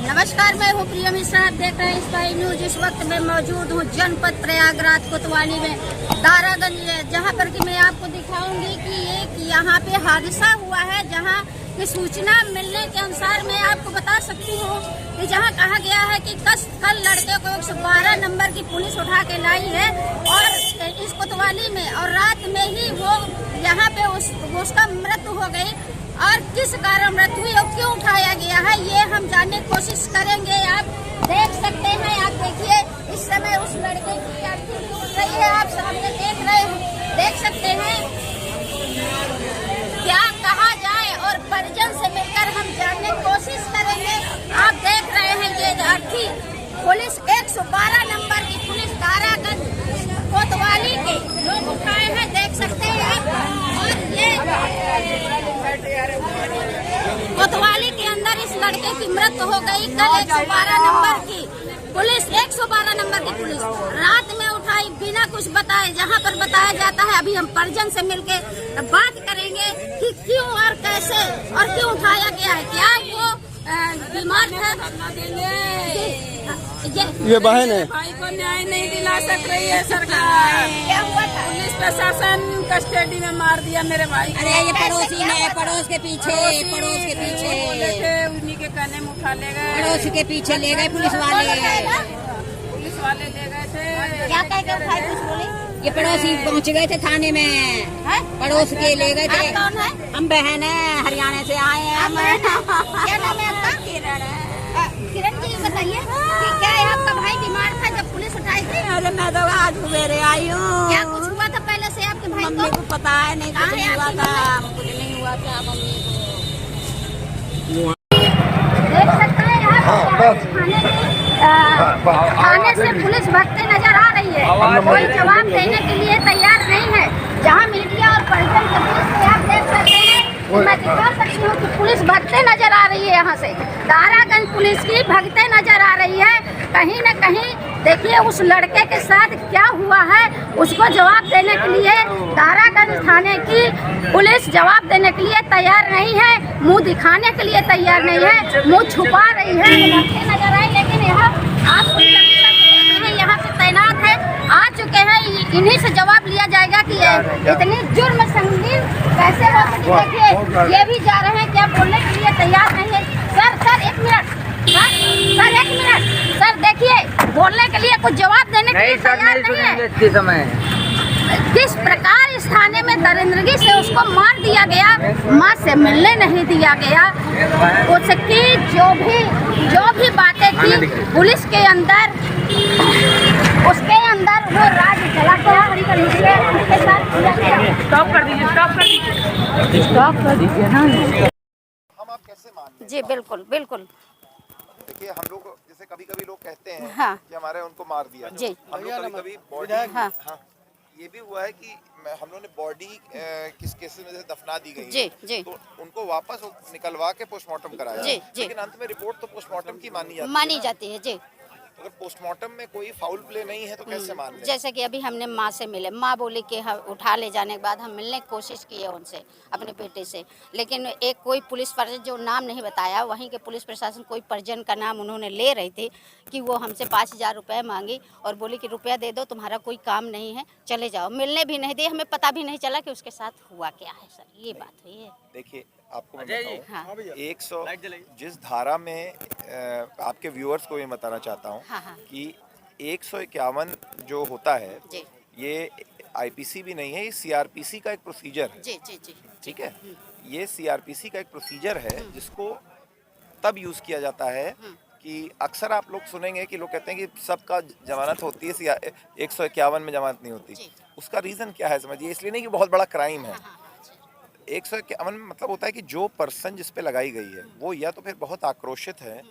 नमस्कार, मैं हूँ प्रिया मिश्रा। आप देख रहे हैं स्पाई न्यूज। इस वक्त मैं मौजूद हूँ जनपद प्रयागराज कोतवाली में दारागंज, जहाँ पर कि मैं आपको दिखाऊंगी कि एक यहाँ पे हादसा हुआ है, जहाँ की सूचना मिलने के अनुसार मैं आपको बता सकती हूँ कि जहाँ कहा गया है कि कल लड़के को 112 नंबर की पुलिस उठा के लाई है और इस कोतवाली में, और रात में ही वो यहाँ पे उसका मृत्यु हो गई। और किस कारण मृत्यु हुई और क्यों उठाया गया है, ये हम जानने की कोशिश करेंगे। आप देख सकते हैं, आप देखिए इस समय उस लड़के की अर्थी टूट रही है, आप सामने देख सकते हैं। क्या कहा जाए और परिजन से मिलकर हम जानने की कोशिश करेंगे। आप देख रहे हैं ये अर्थी पुलिस 112 नंबर की पुलिस दारागंज कोतवाली के लोग उठाए हैं, देख सकते हैं आप। और ये कोतवाली के अंदर इस लड़के की मृत्यु हो गई। कल 112 नंबर की पुलिस 112 नंबर की पुलिस रात में उठाई बिना कुछ बताए, जहां पर बताया जाता है। अभी हम परिजन से मिलके बात करेंगे कि क्यों और कैसे और क्यों उठाया गया है। क्या वो बीमार है? ये बहन है। भाई को न्याय नहीं दिला सक रही है सरकार। क्या हुआ था? पुलिस प्रशासन कस्टडी में मार दिया मेरे भाई। अरे ये पड़ोसी ने, पड़ोस के पीछे उन्हीं के कहने में उठा ले गए। पड़ोस के पीछे ले गए पुलिस वाले ले गए थे। क्या कह के उठाई कुछ बोली? ये पड़ोसी पहुंच गए थे थाने में है? पड़ोस के ले गए थे। आप कौन है? हम बहन है, हरियाणा से आए हैं। क्या नाम है आपका? किरण जी, बताइए कि क्या है आपका भाई बीमार था जब पुलिस उठाई थी? अरे मैं तो आज सवेरे आई हूँ। क्या कुछ हुआ था पहले से आपके भाई मम्मी को? को पता है नहीं, कुछ नहीं हुआ था, कुछ नहीं हुआ था मम्मी को। देख सकते हैं आप, थाने से पुलिस भगते नजर आ रही है, कोई जवाब देने के लिए तैयार नहीं है। जहां मीडिया और परिजन के बीच में आप देख सकते हैं, मैं दिखा सकती हूँ कि पुलिस भगते नजर आ रही है। यहाँ से दारागंज पुलिस की भगते नजर आ रही है। कहीं न कहीं देखिए उस लड़के के साथ क्या हुआ है, उसको जवाब देने के लिए दारागंज थाने की पुलिस जवाब देने के लिए तैयार नहीं है, मुंह दिखाने के लिए तैयार नहीं है, मुंह छुपा रही है। भगते नजर आए, लेकिन यहाँ आप यहाँ से तैनात है, आ चुके हैं। इन्हीं से जवाब लिया जाएगा कि इतनी जुर्म संगीन कैसे हो सकती है। देखिए ये भी जा रहे हैं, क्या बोलने के लिए तैयार नहीं है। Sir 1 minute, sir 1 minute, sir देखिए बोलने के लिए कुछ जवाब देने के लिए तैयार नहीं है। समय किस प्रकार इस थाने में दरिंदगी से उसको मार दिया गया, माँ से मिलने नहीं दिया गया, उसकी जो भी बातें थी पुलिस के अंदर, उसके अंदर वो राज चला गया। उसके साथ स्टॉप कर दीजिए ना। हम आप कैसे मान लें? जी बिल्कुल बिल्कुल। देखिए हम लोग जैसे कभी लोग कहते हैं हाँ। कि हमारे उनको मार दिया। जी। हम लोग कभी बॉडी, हाँ। हाँ, ये भी हुआ है कि हम लोग ने बॉडी किस केसेस में दफना दी गई जी, है, जी। तो उनको वापस निकलवा के पोस्टमार्टम कराया, जी, जी। लेकिन अंत में रिपोर्ट तो पोस्टमार्टम की मानी जाती है। जी। अगर पोस्टमार्टम में कोई फाउल प्ले नहीं है तो कैसे मान लें? जैसे कि अभी हमने माँ से मिले, माँ बोली कि हम उठा ले जाने के बाद हम मिलने की कोशिश किए उनसे, अपने बेटे से, लेकिन एक कोई पुलिस परिजन जो नाम नहीं बताया, वहीं के पुलिस प्रशासन कोई परिजन का नाम उन्होंने ले रही थी कि वो हमसे 5000 रुपये मांगी और बोली कि रुपया दे दो, तुम्हारा कोई काम नहीं है, चले जाओ। मिलने भी नहीं दिए, हमें पता भी नहीं चला कि उसके साथ हुआ क्या है। सर ये बात हुई है। देखिए आपको मैं बताऊं, हाँ। 100 जिस धारा में आपके व्यूअर्स को ये बताना चाहता हूँ, हाँ, हाँ। कि 151 जो होता है जी। ये आईपीसी भी नहीं है, ये सीआरपीसी का एक प्रोसीजर है। जी जी जी। ठीक है, ये सीआरपीसी का एक प्रोसीजर है जिसको तब यूज़ किया जाता है कि अक्सर आप लोग सुनेंगे कि लोग कहते हैं कि सबका जमानत होती है, 151 में जमानत नहीं होती। उसका रीज़न क्या है समझिए, इसलिए नहीं कि बहुत बड़ा क्राइम है। 151 में मतलब होता है कि जो पर्सन जिस पे लगाई गई है वो या तो फिर बहुत आक्रोशित है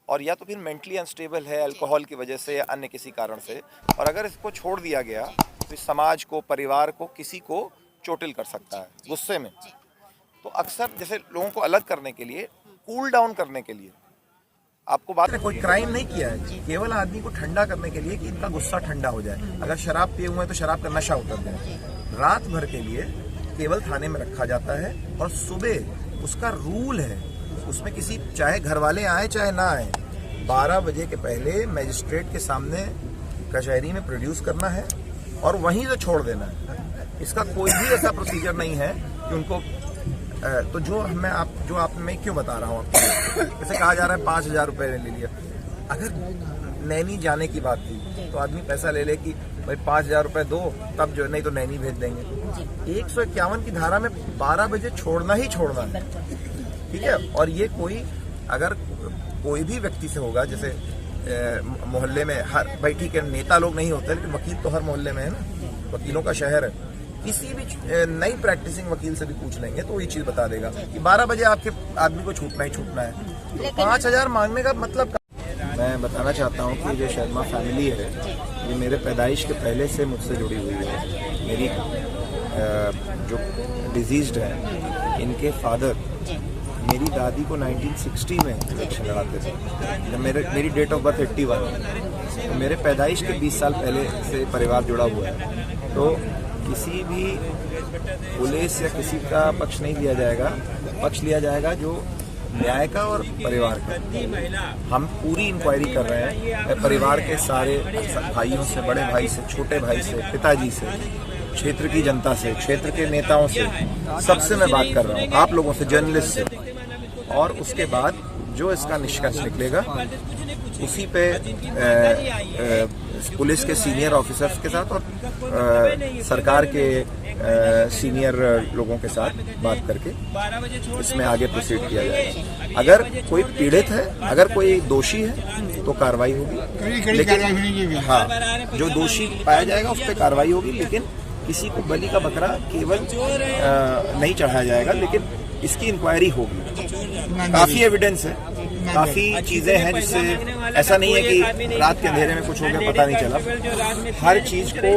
और या तो फिर मेंटली अनस्टेबल है अल्कोहल की वजह से या अन्य किसी कारण से, और अगर इसको छोड़ दिया गया तो इस समाज को, परिवार को, किसी को चोटिल कर सकता है गुस्से में। तो अक्सर जैसे लोगों को अलग करने के लिए, कूल डाउन करने के लिए, आपको बात है, कोई क्राइम नहीं किया है, केवल आदमी को ठंडा करने के लिए कि इनका गुस्सा ठंडा हो जाए। अगर शराब पिए हुए हैं तो शराब का नशा उतर जाए। रात भर के लिए केवल थाने में रखा जाता है और सुबह उसका रूल है, उसमें किसी चाहे घर वाले आए चाहे ना आए, 12 बजे के पहले मैजिस्ट्रेट के सामने कचहरी में प्रोड्यूस करना है और वहीं से छोड़ देना है। इसका कोई भी ऐसा प्रोसीजर नहीं है कि उनको तो जो मैं क्यों बता रहा हूँ आपको, जैसे कहा जा रहा है 5,000 रुपये ले लिया। अगर नैनी जाने की बात थी तो आदमी पैसा ले ले कि भाई 5,000 रुपये दो, तब जो नहीं तो नैनी भेज देंगे। 151 की धारा में 12 बजे छोड़ना ही छोड़ना है, ठीक है। और ये अगर कोई भी व्यक्ति से होगा, जैसे मोहल्ले में भाई ठीक है नेता लोग नहीं होते लेकिन वकील तो हर मोहल्ले में है ना, वकीलों का शहर है। किसी भी नई प्रैक्टिसिंग वकील से भी पूछ लेंगे तो ये चीज बता देगा कि 12 बजे आपके आदमी को छूटना ही छूटना है। 5,000 मांगने का मतलब मैं बताना चाहता हूँ कि जो शर्मा फैमिली है ये मेरे पैदाइश के पहले से मुझसे जुड़ी हुई है। मेरी जो डिजीज्ड है इनके फादर मेरी दादी को 1960 में इलेक्शन लड़ाते थे, जब मेरी डेट ऑफ बर्थ 81 है, तो मेरे पैदाइश के 20 साल पहले से परिवार जुड़ा हुआ है। तो किसी भी पुलिस या किसी का पक्ष नहीं लिया जाएगा, पक्ष लिया जाएगा जो न्याय का और परिवार का। हम पूरी इंक्वायरी कर रहे हैं परिवार के सारे भाइयों से, बड़े भाई से, छोटे भाई से, पिताजी से, क्षेत्र की जनता से, क्षेत्र के नेताओं से, सबसे मैं बात कर रहा हूँ, आप लोगों से, जर्नलिस्ट से। और उसके बाद जो इसका निष्कर्ष निकलेगा उसी पे पुलिस के सीनियर ऑफिसर्स के साथ और सरकार के सीनियर लोगों के साथ बात करके इसमें आगे प्रोसीड किया जाएगा। अगर कोई पीड़ित है, अगर कोई दोषी है तो कार्रवाई होगी, लेकिन हाँ जो दोषी पाया जाएगा उस पर कार्रवाई होगी। लेकिन किसी को बलि का बकरा केवल नहीं चढ़ाया जाएगा, लेकिन इसकी इंक्वायरी होगी। काफी एविडेंस है, काफी चीजें हैं जिससे ऐसा नहीं है कि रात के अंधेरे में कुछ हो गया पता नहीं चला। हर चीज को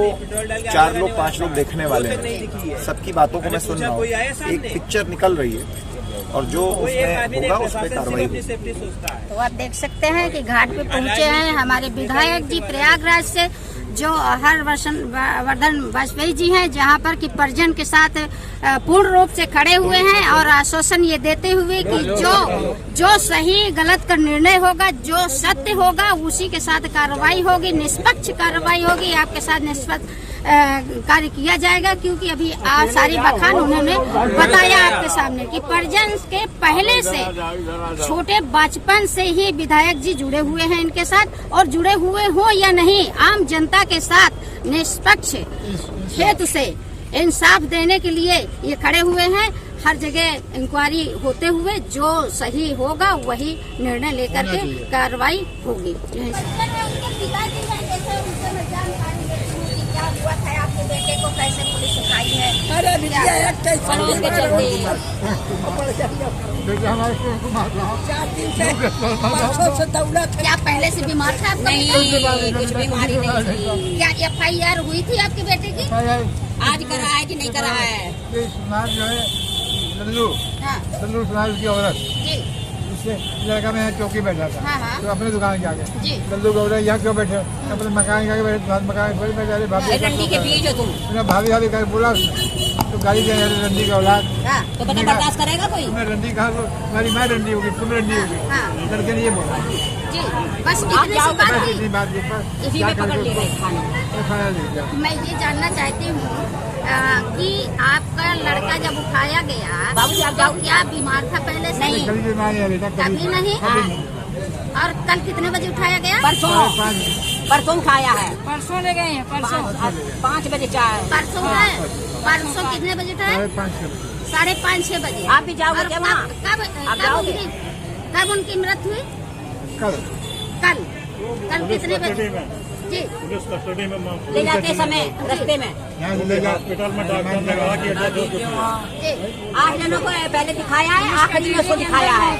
4 लोग 5 लोग देखने वाले हैं, सबकी बातों को मैं सुन रहा हूँ, एक पिक्चर निकल रही है और जो उसमें होगा उस पर कार्रवाई होगी। तो आप देख सकते हैं कि घाट पे पहुंचे हैं हमारे विधायक जी प्रयागराज से, जो हर्षवर्धन वाजपेयी जी हैं, जहां पर कि परिजन के साथ पूर्ण रूप से खड़े हुए हैं और आश्वासन ये देते हुए कि जो सही गलत का निर्णय होगा, जो सत्य होगा उसी के साथ कार्रवाई होगी, निष्पक्ष कार्रवाई होगी, आपके साथ निष्पक्ष कार्य किया जाएगा। क्योंकि अभी सारी बखान उन्होंने बताया आपके सामने कि परिजन के पहले से छोटे बचपन से ही विधायक जी जुड़े हुए हैं इनके साथ, और जुड़े हुए हो या नहीं, आम जनता के साथ निष्पक्ष हेतु से इंसाफ देने के लिए ये खड़े हुए हैं। हर जगह इंक्वायरी होते हुए जो सही होगा वही निर्णय लेकर के कार्रवाई होगी। क्या हुआ था आपके बेटे को, कैसे पुलिस उठाई है? अरे क्या पहले से बीमार था आपका? नहीं, कुछ बीमारी नहीं थी। क्या FIR हुई थी आपके बेटे की? आज करा है कि नहीं करा है? जो है लल्लू सुनार की औरत जी, उससे लड़का में चौकी बैठा था। हाँ। तो अपने दुकान के आगे जी। लल्लू गौरा यहाँ क्यों बैठे, अपने मकान के आगे बैठे, मकान खोल में जा भाभी रंडी के बीच हो तुम, भाभी कर बोला तो गाड़ी के रंडी का औलाद तो पता बर्दाश्त करेगा कोई? तुमने रंडी कहा, तुम्हारी मैं रंडी होगी, तुम रंडी होगी। लड़के ने ये बोला जी, बस इतनी सी बात थी। इतनी बात इसी में पकड़ ले गए थाने। मैं ये जानना चाहती हूँ कि आपका लड़का जब उठाया गया बाबूजी, आप जाओ। क्या बीमार था पहले से? नहीं। कभी बीमार नहीं है बेटा, कभी नहीं। और कल कितने बजे उठाया गया? परसों उठाया है, परसों ले गए हैं, परसों 5 बजे चाय। परसों है? परसों कितने बजे उठाया? 5:30-6 बजे। आप भी जाओगे क्या वहाँ? आप जाओगे? कब उनकी मृत्यु हुई? कल कितने बजे? जी, ले जाते समय रास्ते में हॉस्पिटल में डॉक्टर ने कहा कि जी। 8 जनों को पहले दिखाया है, आखिरी में उसको दिखाया है।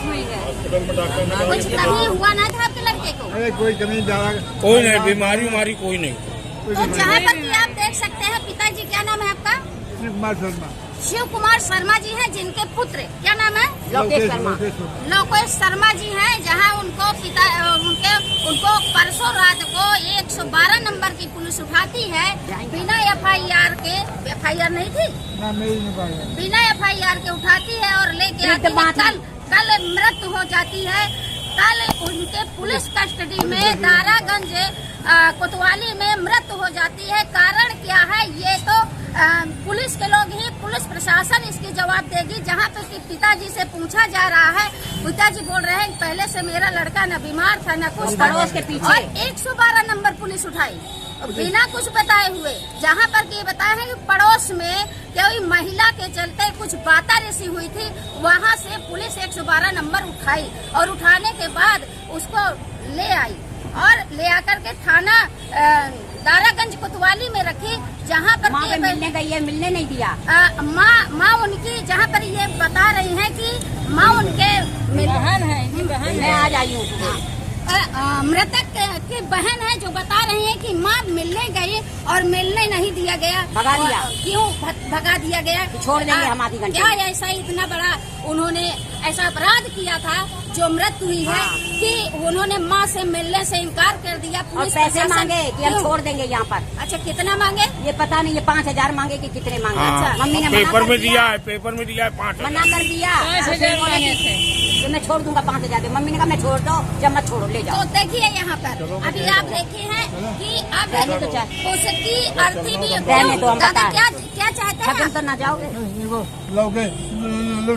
कुछ कमी हुआ ना था आपके लड़के को? अरे कोई कमी ज्यादा कोई नहीं, बीमारी कोई नहीं। तो जहाँ पर कि आप देख सकते हैं, पिताजी क्या नाम है आपका? कुमार शर्मा, शिव कुमार शर्मा जी हैं, जिनके पुत्र क्या नाम है? लोकेश शर्मा। लोकेश शर्मा जी हैं, जहां उनको परसों रात को 112 नंबर की पुलिस उठाती है बिना FIR के। FIR नहीं थी, ना मेरी नहीं पाया, बिना FIR के उठाती है और लेके आती है। कल मृत्यु हो जाती है कल उनके पुलिस कस्टडी में दारागंज कोतवाली में मृत्यु हो जाती है। कारण क्या है ये तो पुलिस के लोग ही, पुलिस प्रशासन इसकी जवाब देगी। जहाँ पे कि पिताजी से पूछा जा रहा है, पिताजी बोल रहे हैं पहले से मेरा लड़का न बीमार था न कुछ पड़ोस के पीछे, और 112 नंबर पुलिस उठाई बिना कुछ बताए हुए। जहाँ पर कि ये बताया है कि पड़ोस में कोई महिला के चलते कुछ बातारेसी हुई थी, वहाँ से पुलिस 112 नंबर उठाई और उठाने के बाद उसको ले आई और ले आकर के थाना दारागंज कोतवाली में रखी। जहाँ पर मिलने गई है, मिलने नहीं दिया। माँ उनकी, जहाँ पर ये बता रही है कि माँ उनके बहन है, मैं आज आई हूँ। मृतक की बहन है जो बता रही है कि माँ मिलने गई और मिलने नहीं दिया गया, भगा दिया। क्यों भगा दिया गया? छोड़ देंगे हम आधी घंटे। क्या ऐसा इतना बड़ा उन्होंने ऐसा अपराध किया था जो मृत्यु हुई है कि उन्होंने माँ से मिलने से इनकार कर दिया। और पैसे मांगे कि हम छोड़ देंगे यहाँ पर। अच्छा, कितना मांगे ये पता नहीं, ये 5000 मांगे कि कितने मांगे। हाँ, मम्मी ने पेपर में दिया है, पेपर में दिया है 5000। मना कर दिया तो मैं छोड़ दूंगा 5000। मम्मी ने कहा मैं छोड़ दो, जब मत छोड़ो ले जाओ। तो देखिए यहाँ पर अभी आप देखे हैं कि अब उसकी अर्थी भी रहने दो, हम बता क्या चाहते हैं? तो ना जाओगे,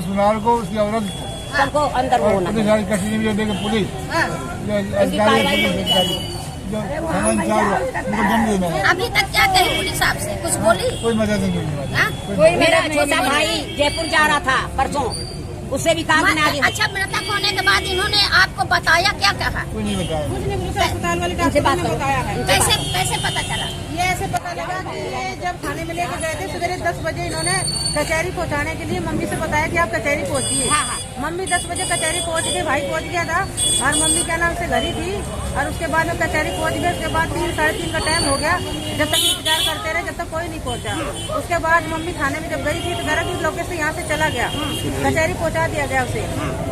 सुनार को उसकी औरत सबको अंदर वो होना। पुलिस कस्टडी में देके पुलिस अभी तक क्या कही पुलिस आपसे? कुछ बोली? कोई मदद नहीं मिली। कोई मेरा छोटा भाई जयपुर जा रहा था परसों, उससे भी कहा कि मैं अच्छा, मृतक होने के बाद इन्होंने आपको बताया, क्या कहा? कोई नहीं बताया। अस्पताल वाले इनसे बात करो। कैसे पता चला? ये ऐसे पता लगा कि जब थाने में लेकर गए थे सवेरे 10 बजे इन्होंने कचहरी पहुंचाने के लिए मम्मी से बताया कि आप कचहरी पहुंचिए। मम्मी 10 बजे कचहरी पहुंच गए, भाई पहुंच गया था और मम्मी क्या नाम से घर ही थी। और उसके बाद में कचहरी पहुंच गए। उसके बाद 3 साढ़े 3 का टाइम हो गया, जब तक इंतजार करते रहे, जब तक कोई नहीं पहुंचा। उसके बाद मम्मी थाने में जब गई थी तो मेरा लोकेश से यहाँ से चला गया, कचहरी पहुँचा दिया गया उसे।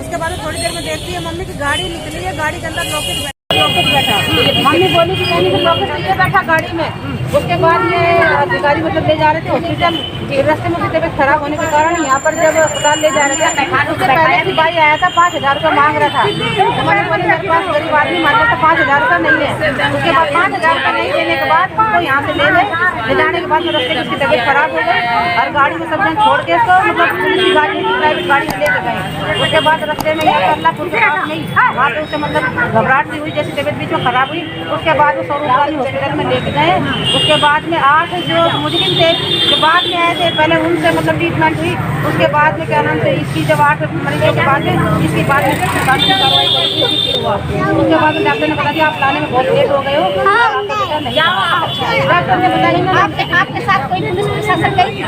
उसके बाद थोड़ी देर में देखती है मम्मी की गाड़ी निकली है, गाड़ी के अंदर लोकेश बैठा। मम्मी बोली कि मैंने लोकेश नीचे बैठा गाड़ी में। उसके बाद ये अधिकारी मतलब ले जा रहे थे हॉस्पिटल, रास्ते में तबियत खराब होने के कारण यहाँ पर जब अस्पताल ले जा रहे थे, उससे पहले भी भाई आया था, 5000 रुपया मांग रहा था। हमारे बोले मेरे पास गरीब आदमी मांगा था 5000 रुपया नहीं है। उसके बाद 5000 रुपया नहीं देने के बाद उसको यहाँ से ले गए। ले जाने के बाद रास्ते में उसकी तबियत खराब हो गई और गाड़ी में सब जन छोड़ के उसको मतलब पुलिस की गाड़ी, प्राइवेट गाड़ी में लेके गए। उसके बाद रास्ते में यहाँ पर अल्लाहपुर के पास नहीं, वहाँ पे उससे मतलब घबराहट भी हुई, जैसी तबियत बीच में खराब हुई। उसके बाद वो स्वरूप गांधी हॉस्पिटल में लेके गए। उसके बाद में 8 जो मुजरिम थे जो बाद में आए थे, पहले उनसे मतलब ट्रीटमेंट हुई। उसके बाद में क्या नाम से इसकी जब 8 मरीजों के बाद में इसके बाद में कार्रवाई करी हुआ। उसके बाद में डॉक्टर ने कहा कि आप लाने में बहुत लेट हो गए हो। डॉक्टर ने बताया आपके साथ कोई पुलिस प्रशासन गई?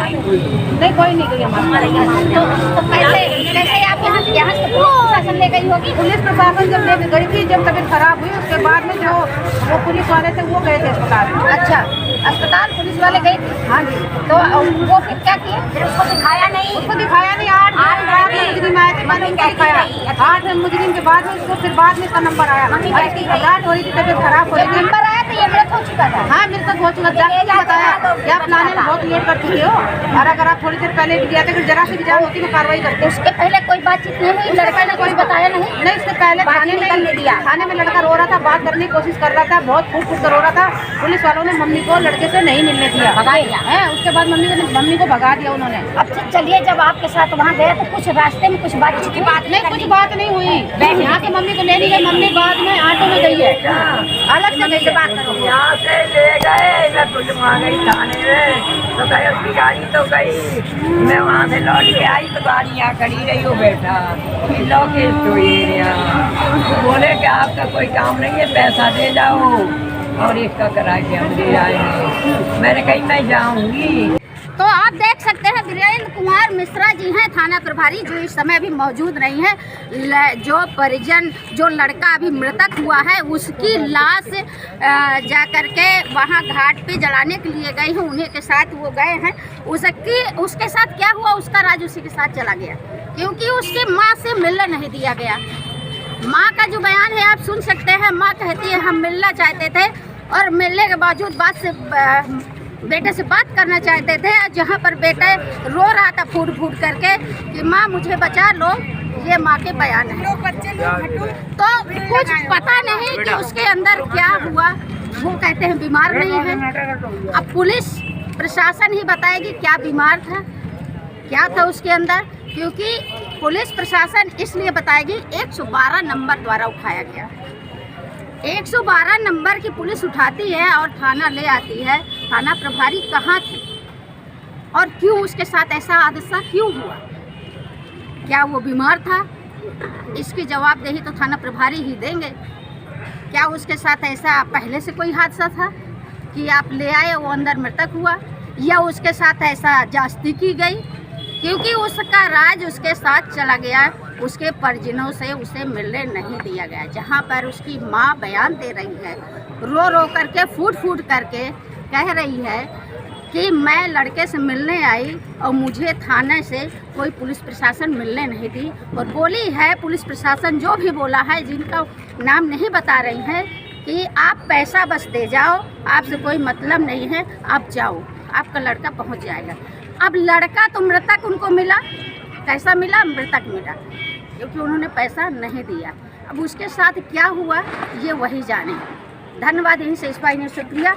नहीं, कोई नहीं गई हमारे तो कैसे आप यहाँ से पुलिस प्रशासन ले गई होगी? पुलिस प्रशासन जब लेके गई थी, जब तबियत खराब हुई, उसके बाद में जो वो पुलिस वाले थे वो गए थे अस्पताल। अच्छा, अस्पताल पुलिस वाले गए थे? हाँ जी। तो वो फिर क्या किए? फिर उसको दिखाया नहीं? उसको दिखाया नहीं। 8 मुजरिम आए थे, मैंने उनको दिखाया। 8 मुजरिम के बाद में उसको फिर बाद में इसका नंबर आया। घबराहट हो रही थी, तबियत खराब हो रही थी। नंबर आया तो ये मृत हो चुका था? हाँ, मेरे तक हो चुका। डॉक्टर ने बताया कि आप लाने में बहुत लेट कर चुके हो और अगर आप थोड़ी देर पहले भी गया था, फिर जरा सी भी जान होती तो कार्रवाई करते। उसके पहले कोई बातचीत नहीं हुई? लड़का ने कोई बताया नहीं? नहीं, उससे पहले थाने में निकलने दिया। थाने में लड़का रो रहा था, बात करने की कोशिश कर रहा था, बहुत फूट फूट कर रो रहा था। पुलिस वालों ने मम्मी को लड़के से नहीं मिलने दिया, भगा दिया है। उसके बाद मम्मी को भगा दिया उन्होंने। अब चलिए, जब आपके साथ वहाँ गए तो कुछ रास्ते में कुछ बातचीत की बात नहीं, कुछ बात नहीं हुई। यहाँ से मम्मी को लेने गई, मम्मी बाद में ऑटो में गई है, अलग से गई। बात करो, यहाँ से ले गए, मैं पुलवा गई थाने में, तो गए उसकी गाड़ी तो गई। मैं वहाँ से लौट के आई तो गाड़ी यहाँ खड़ी रही हो बैठा लोकेश तो ये बोले कि आपका कोई काम नहीं है, पैसा दे जाओ और इसका करा के हम ले आएंगे। मैंने कही मैं जाऊँगी। तो आप देख सकते हैं वीरेंद्र कुमार मिश्रा जी हैं थाना प्रभारी, जो इस समय अभी मौजूद नहीं है। जो परिजन, जो लड़का अभी मृतक हुआ है, उसकी लाश जा कर के वहाँ घाट पे जलाने के लिए गए हैं, उन्हीं के साथ वो गए हैं। उसके साथ क्या हुआ, उसका राज उसी के साथ चला गया, क्योंकि उसकी माँ से मिलने नहीं दिया गया। माँ का जो बयान है आप सुन सकते हैं। माँ कहती है हम मिलना चाहते थे और मिलने के बावजूद बेटे से बात करना चाहते थे, जहाँ पर बेटा रो रहा था फूट फूट करके कि माँ मुझे बचा लो। ये माँ के बयान है। तो कुछ पता नहीं कि उसके अंदर क्या हुआ। वो कहते हैं बीमार नहीं है। अब पुलिस प्रशासन ही बताएगी क्या बीमार था, क्या था उसके अंदर, क्योंकि पुलिस प्रशासन इसलिए बताएगी 112 नंबर द्वारा उठाया गया। 112 नंबर की पुलिस उठाती है और थाना ले आती है। थाना प्रभारी कहाँ थे और क्यों उसके साथ ऐसा हादसा क्यों हुआ? क्या वो बीमार था? इसकी जवाबदेही तो थाना प्रभारी ही देंगे। क्या उसके साथ ऐसा पहले से कोई हादसा था कि आप ले आए वो अंदर मृतक हुआ, या उसके साथ ऐसा जास्ती की गई? क्योंकि उसका राज उसके साथ चला गया, उसके परिजनों से उसे मिलने नहीं दिया गया। जहाँ पर उसकी माँ बयान दे रही है, रो रो करके फूट फूट करके कह रही है कि मैं लड़के से मिलने आई और मुझे थाने से कोई पुलिस प्रशासन मिलने नहीं दी। और बोली है पुलिस प्रशासन जो भी बोला है, जिनका नाम नहीं बता रही है, कि आप पैसा बस दे जाओ, आपसे कोई मतलब नहीं है, आप जाओ, आपका लड़का पहुंच जाएगा। अब लड़का तो मृतक उनको मिला, कैसा मिला? मृतक मिला, क्योंकि उन्होंने पैसा नहीं दिया। अब उसके साथ क्या हुआ ये वही जाने। धन्यवाद। यहीं से इस बार शुक्रिया।